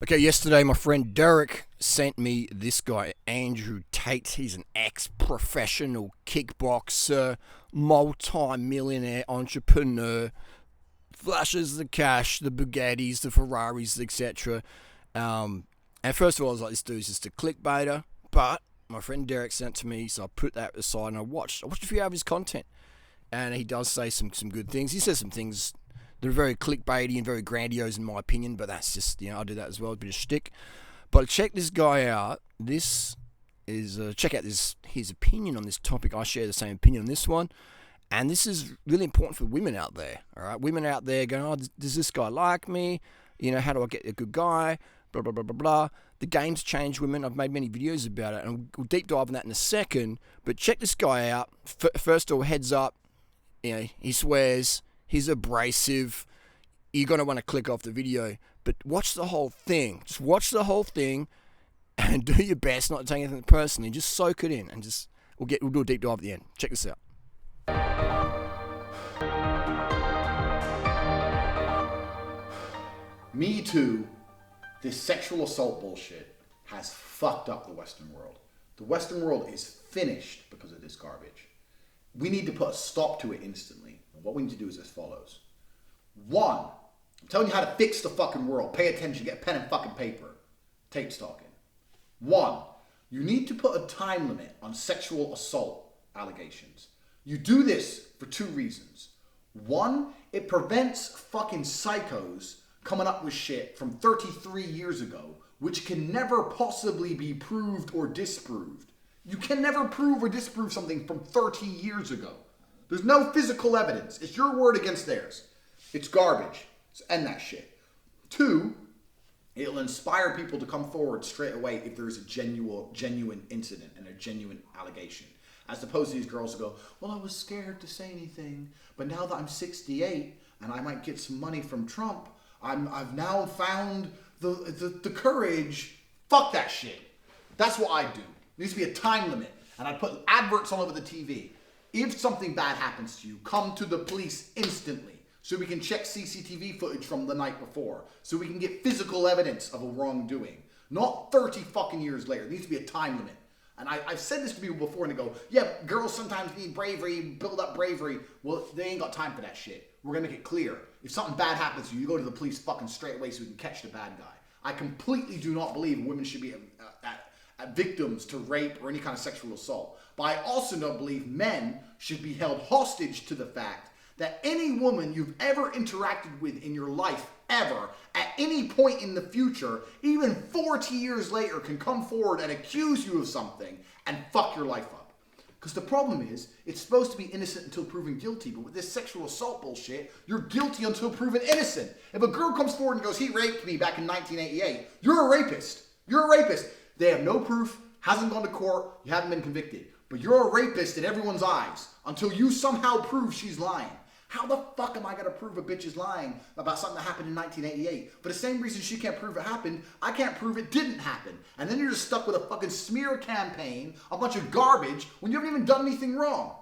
Okay, yesterday my friend Derek sent me this guy, Andrew Tate. He's an ex-professional kickboxer, multi-millionaire entrepreneur, flashes the cash, the Bugattis, the Ferraris, etc. And first of all, I was like, this dude's just a clickbaiter. But my friend Derek sent it to me, so I put that aside and I watched a few of his content. And he does say some good things. He says some things they're very clickbaity and very grandiose in my opinion, but that's just, I do that as well, a bit of shtick. But check this guy out. This is, check out his opinion on this topic. I share the same opinion on this one. And this is really important for women out there, all right? Women out there going, does this guy like me? How do I get a good guy? Blah, blah, blah, blah, blah. The game's changed women. I've made many videos about it, and we'll deep dive on that in a second. But check this guy out. First of all, heads up, he swears. He's abrasive. You're going to want to click off the video. But watch the whole thing. Just watch the whole thing and do your best not to take anything personally. Just soak it in and we'll do a deep dive at the end. Check this out. Me Too, this sexual assault bullshit has fucked up the Western world. The Western world is finished because of this garbage. We need to put a stop to it instantly. What we need to do is as follows. One, I'm telling you how to fix the fucking world. Pay attention, get a pen and fucking paper. Tate's talking. One, you need to put a time limit on sexual assault allegations. You do this for two reasons. One, it prevents fucking psychos coming up with shit from 33 years ago, which can never possibly be proved or disproved. You can never prove or disprove something from 30 years ago. There's no physical evidence. It's your word against theirs. It's garbage. So end that shit. Two, it'll inspire people to come forward straight away if there's a genuine incident and a genuine allegation. As opposed to these girls who go, well, I was scared to say anything, but now that I'm 68 and I might get some money from Trump, I've now found the courage. Fuck that shit. That's what I do. There needs to be a time limit. And I put adverts all over the TV. If something bad happens to you, come to the police instantly so we can check CCTV footage from the night before, so we can get physical evidence of a wrongdoing. Not 30 fucking years later. There needs to be a time limit. And I've said this to people before and they go, yeah, girls sometimes need bravery, build up bravery. Well, they ain't got time for that shit. We're going to make it clear. If something bad happens to you, you go to the police fucking straight away so we can catch the bad guy. I completely do not believe women should be victims to rape or any kind of sexual assault. But I also don't believe men should be held hostage to the fact that any woman you've ever interacted with in your life, ever, at any point in the future, even 40 years later, can come forward and accuse you of something and fuck your life up. Because the problem is, it's supposed to be innocent until proven guilty, but with this sexual assault bullshit, you're guilty until proven innocent. If a girl comes forward and goes, he raped me back in 1988, you're a rapist. You're a rapist. They have no proof, hasn't gone to court, you haven't been convicted. But you're a rapist in everyone's eyes until you somehow prove she's lying. How the fuck am I going to prove a bitch is lying about something that happened in 1988? For the same reason she can't prove it happened, I can't prove it didn't happen. And then you're just stuck with a fucking smear campaign, a bunch of garbage, when you haven't even done anything wrong.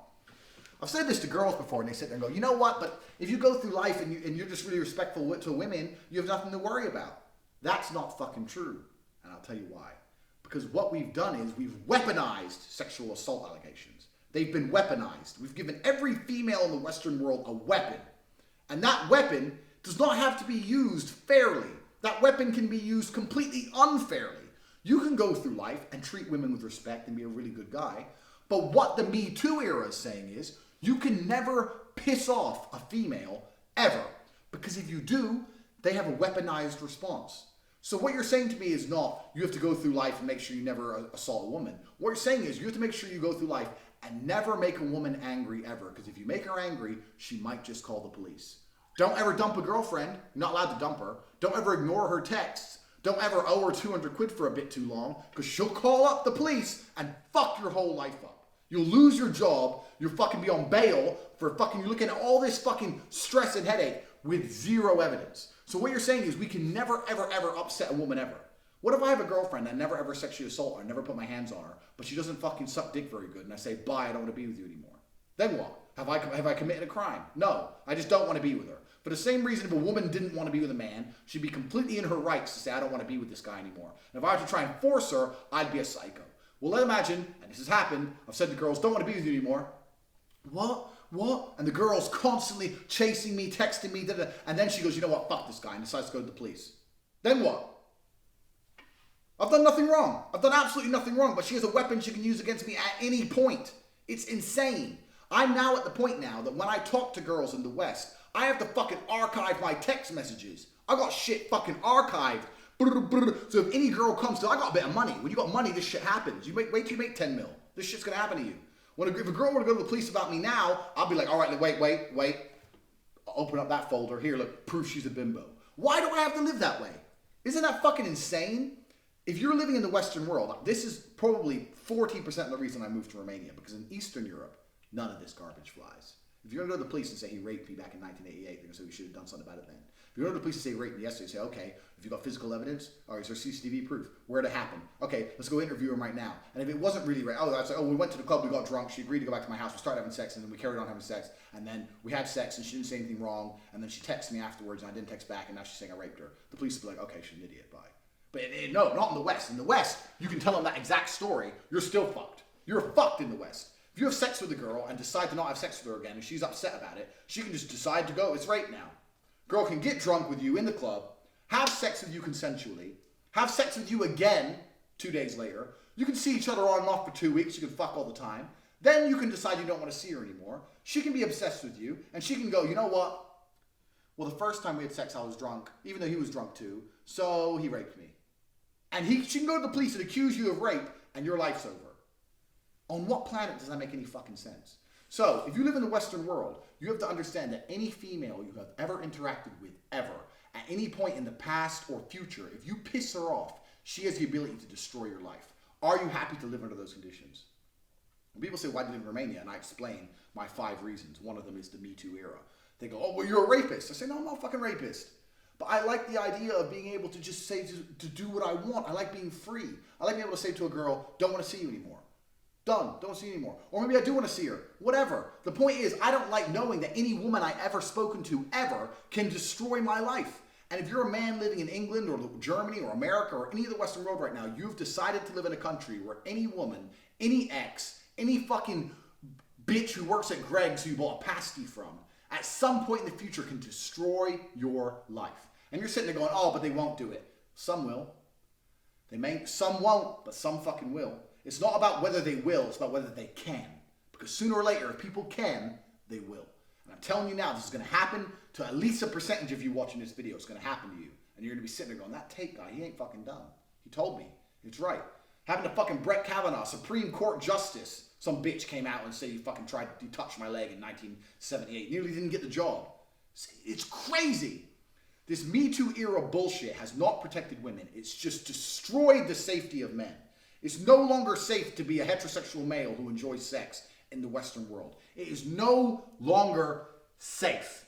I've said this to girls before and they sit there and go, you know what, but if you go through life and you're just really respectful to women, you have nothing to worry about. That's not fucking true. And I'll tell you why. Because what we've done is we've weaponized sexual assault allegations. They've been weaponized. We've given every female in the Western world a weapon. And that weapon does not have to be used fairly. That weapon can be used completely unfairly. You can go through life and treat women with respect and be a really good guy. But what the Me Too era is saying is you can never piss off a female ever. Because if you do, they have a weaponized response. So what you're saying to me is not, you have to go through life and make sure you never assault a woman. What you're saying is you have to make sure you go through life and never make a woman angry ever. Because if you make her angry, she might just call the police. Don't ever dump a girlfriend. You're not allowed to dump her. Don't ever ignore her texts. Don't ever owe her 200 quid for a bit too long. Because she'll call up the police and fuck your whole life up. You'll lose your job. You'll fucking be on bail for fucking, you're looking at all this fucking stress and headache with zero evidence. So what you're saying is we can never, ever, ever upset a woman ever. What if I have a girlfriend that never ever sexually assault her, never put my hands on her, but she doesn't fucking suck dick very good, and I say, bye, I don't want to be with you anymore? Then what? Have I committed a crime? No, I just don't want to be with her. For the same reason, if a woman didn't want to be with a man, she'd be completely in her rights to say, I don't want to be with this guy anymore. And if I were to try and force her, I'd be a psycho. Well, let's imagine, and this has happened, I've said to girls, don't want to be with you anymore. What? And the girl's constantly chasing me, texting me, and then she goes, you know what, fuck this guy, and decides to go to the police. Then what? I've done nothing wrong. I've done absolutely nothing wrong, but she has a weapon she can use against me at any point. It's insane. I'm now at the point now that when I talk to girls in the West, I have to fucking archive my text messages. I got shit fucking archived. So if any girl comes to, I got a bit of money. When you got money, this shit happens. Wait till you make 10 mil. This shit's gonna happen to you. If a girl were to go to the police about me now, I'll be like, all right, wait. I'll open up that folder. Here, look, proof she's a bimbo. Why do I have to live that way? Isn't that fucking insane? If you're living in the Western world, this is probably 40% of the reason I moved to Romania, because in Eastern Europe, none of this garbage flies. If you're going to go to the police and say he raped me back in 1988, they're going to say we should have done something about it then. If you go to the police and say he raped me yesterday, say, okay, if you got physical evidence, or is there CCTV proof? Where'd it happen? Okay, let's go interview him right now. And if it wasn't really rape, we went to the club, we got drunk, she agreed to go back to my house, we started having sex, and then we carried on having sex, and then we had sex, and she didn't say anything wrong, and then she texted me afterwards, and I didn't text back, and now she's saying I raped her. The police will be like, okay, she's an idiot, bye. But no, not in the West. In the West, you can tell them that exact story, you're still fucked. You're fucked in the West. If you have sex with a girl and decide to not have sex with her again and she's upset about it, she can just decide to go. It's rape now. Girl can get drunk with you in the club, have sex with you consensually, have sex with you again 2 days later. You can see each other on and off for 2 weeks. You can fuck all the time. Then you can decide you don't want to see her anymore. She can be obsessed with you and she can go, you know what? Well, the first time we had sex, I was drunk, even though he was drunk too, so he raped me. And she can go to the police and accuse you of rape and your life's over. On what planet does that make any fucking sense? So, if you live in the Western world, you have to understand that any female you have ever interacted with, ever, at any point in the past or future, if you piss her off, she has the ability to destroy your life. Are you happy to live under those conditions? When people say, why do you live in Romania? And I explain my 5 reasons. One of them is the Me Too era. They go, oh, well, you're a rapist. I say, no, I'm not a fucking rapist. But I like the idea of being able to just say, to do what I want. I like being free. I like being able to say to a girl, don't want to see you anymore. Done. Don't see you anymore. Or maybe I do want to see her. Whatever. The point is, I don't like knowing that any woman I ever spoken to ever can destroy my life. And if you're a man living in England or Germany or America or any of the Western world right now, you've decided to live in a country where any woman, any ex, any fucking bitch who works at Greg's who you bought a pasty from, at some point in the future can destroy your life. And you're sitting there going, oh, but they won't do it. Some will. They may. Some won't, but some fucking will. It's not about whether they will, it's about whether they can. Because sooner or later, if people can, they will. And I'm telling you now, this is going to happen to at least a percentage of you watching this video. It's going to happen to you. And you're going to be sitting there going, that Tate guy, he ain't fucking dumb. He told me. It's right. Happened to fucking Brett Kavanaugh, Supreme Court Justice. Some bitch came out and said he fucking tried to touch my leg in 1978. Nearly didn't get the job. It's crazy. This Me Too era bullshit has not protected women. It's just destroyed the safety of men. It's no longer safe to be a heterosexual male who enjoys sex in the Western world. It is no longer safe.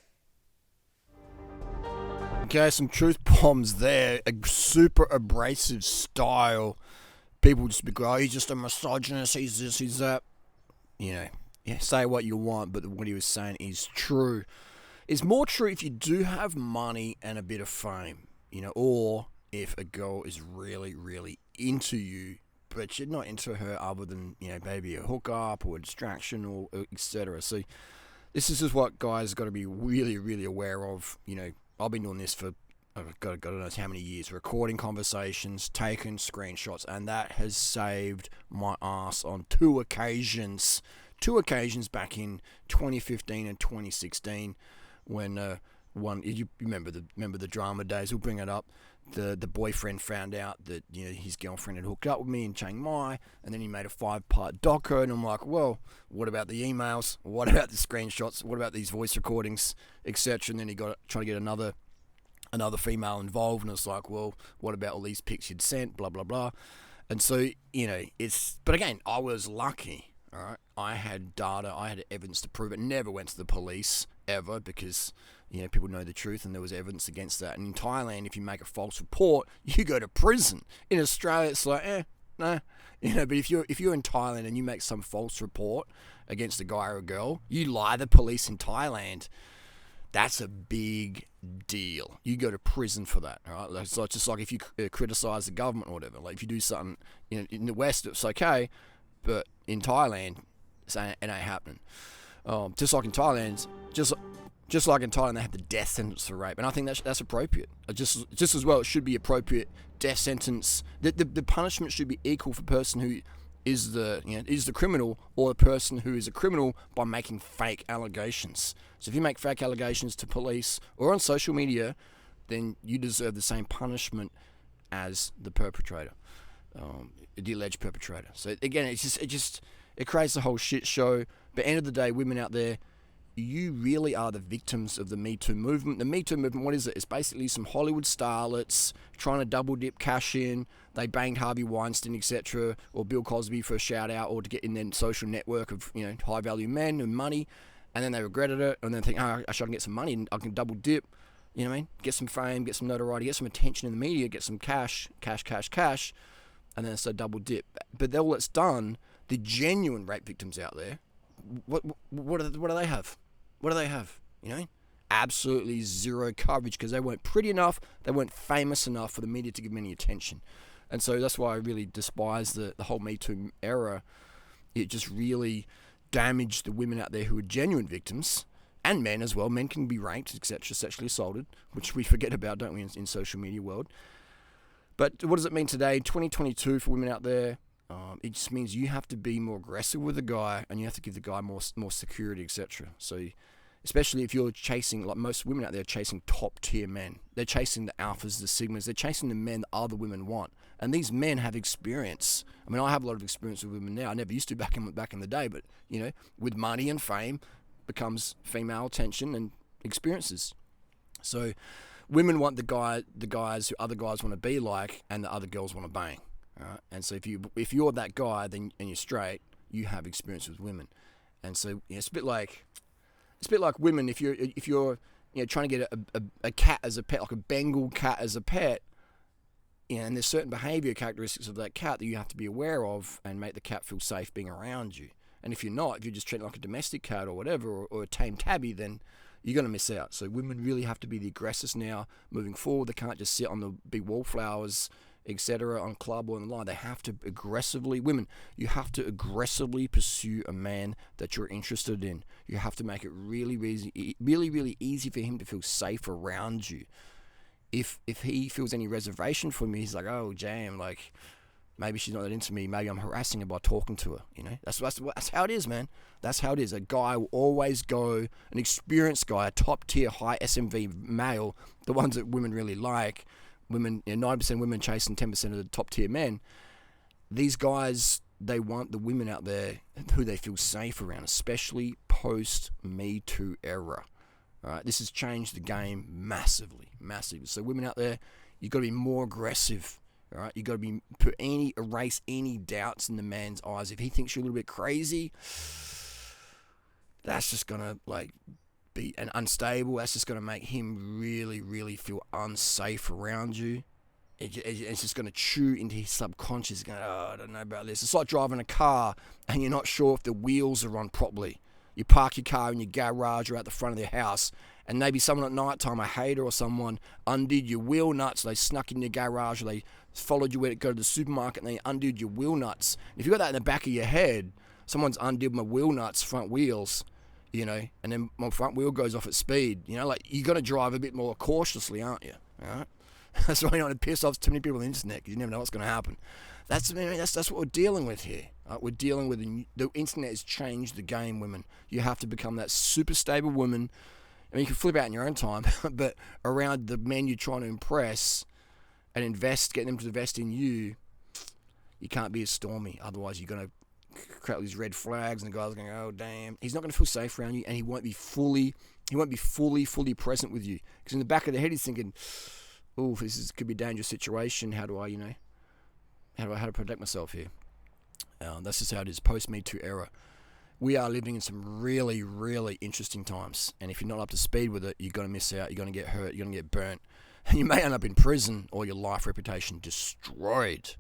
Okay, some truth bombs there. A super abrasive style. People just be going, oh, he's just a misogynist, he's this, he's that. You know, yeah, say what you want, but what he was saying is true. It's more true if you do have money and a bit of fame, you know, or if a girl is really, really into you, but you're not into her other than, you know, maybe a hookup or a distraction or etc. So this is just what guys got to be really, really aware of. You know, I've been doing this for God knows how many years, recording conversations, taking screenshots, and that has saved my ass on 2 occasions. 2 occasions back in 2015 and 2016 when you remember the drama days. We'll bring it up. The boyfriend found out that, you know, his girlfriend had hooked up with me in Chiang Mai, and then he made a 5-part doco, and I'm like, well, what about the emails? What about the screenshots? What about these voice recordings, etc.? And then he got trying to get another female involved, and it's like, well, what about all these pics you'd sent, blah blah blah. And so, you know, but again, I was lucky. All right, I had data, I had evidence to prove it. Never went to the police ever, because, you know, people know the truth and there was evidence against that. And in Thailand, if you make a false report, you go to prison. In Australia, it's like, nah. You know, but if you're in Thailand and you make some false report against a guy or a girl, you lie to the police in Thailand. That's a big deal. You go to prison for that, all right? So it's just like if you criticize the government or whatever. Like if you do something in the West, it's okay, but in Thailand, it ain't happening. Just like in Thailand, just like in Thailand, they have the death sentence for rape, and I think that's appropriate. Just as well, it should be appropriate death sentence. The punishment should be equal for the person who is the criminal, or the person who is a criminal by making fake allegations. So if you make fake allegations to police or on social media, then you deserve the same punishment as the perpetrator, the alleged perpetrator. So again, it creates a whole shit show. But at the end of the day, women out there, you really are the victims of the Me Too movement. The Me Too movement, what is it? It's basically some Hollywood starlets trying to double dip cash in. They banged Harvey Weinstein, etc., or Bill Cosby for a shout out, or to get in their social network of high value men and money, and then they regretted it, and then think, oh, actually I can get some money and I can double dip. You know what I mean? Get some fame, get some notoriety, get some attention in the media, get some cash, and then it's a double dip. But all it's done, the genuine rape victims out there, what do they have? What do they have? Absolutely zero coverage, because they weren't pretty enough, they weren't famous enough for the media to give them any attention. And so that's why I really despise the whole Me Too era. It just really damaged the women out there who are genuine victims, and men as well. Men can be raped, etc., sexually assaulted, which we forget about, don't we, in social media world. But what does it mean today, 2022, for women out there? It just means you have to be more aggressive with the guy, and you have to give the guy more security, etc. So, especially if you're chasing, like most women out there, chasing top tier men. They're chasing the alphas, the sigmas. They're chasing the men that other women want, and these men have experience. I mean, I have a lot of experience with women now. I never used to back in the day, but with money and fame becomes female attention and experiences. So, women want the guys who other guys want to be like, and the other girls want to bang. Right? And so if you're that guy, then and you're straight, you have experience with women. And so it's a bit like women. If you're trying to get a cat as a pet, like a Bengal cat as a pet, and there's certain behavior characteristics of that cat that you have to be aware of and make the cat feel safe being around you. And if you're just treating it like a domestic cat or whatever, or a tame tabby, then you're going to miss out. So women really have to be the aggressors now moving forward. They can't just sit on be wallflowers, etc., on club or on the line. They have to you have to aggressively pursue a man that you're interested in. You have to make it really easy for him to feel safe around you. If he feels any reservation for me, he's like, oh, damn, like, maybe she's not that into me. Maybe I'm harassing her by talking to her. That's how it is, man. That's how it is. A guy will always go, an experienced guy, a top tier, high SMV male, the ones that women really like. Women, 9% women chasing 10% of the top tier men. These guys, they want the women out there who they feel safe around, especially post Me Too era. All right, this has changed the game massively. So women out there, you've got to be more aggressive. All right, you've got to erase any doubts in the man's eyes. If he thinks you're a little bit crazy, that's just gonna be unstable. That's just going to make him really feel unsafe around you. It's just going to chew into his subconscious, going, oh, I don't know about this. It's like driving a car and you're not sure if the wheels are on properly. You park your car in your garage or at the front of their house, and maybe someone at night time, a hater or someone, undid your wheel nuts. They snuck in your garage, or they followed you where to go to the supermarket, and they undid your wheel nuts. If you got that in the back of your head, someone's undid my wheel nuts, front wheels, and then my front wheel goes off at speed, you're going to drive a bit more cautiously, aren't you? All right? That's why you don't want to piss off too many people on the internet, because you never know what's going to happen. That's what we're dealing with here. Right? We're dealing with the internet has changed the game, women. You have to become that super stable woman. I mean, you can flip out in your own time, but around the men you're trying to impress and get them to invest in you, you can't be as stormy. Otherwise, you're going to create these red flags, and the guy's going, oh damn, he's not going to feel safe around you, and he won't be fully present with you, because in the back of the head he's thinking, oh, could be a dangerous situation. How do I how to protect myself here? That's just how it is. Post Me Too era, we are living in some really interesting times, and if you're not up to speed with it, you're going to miss out. You're going to get hurt. You're going to get burnt, and you may end up in prison or your life reputation destroyed.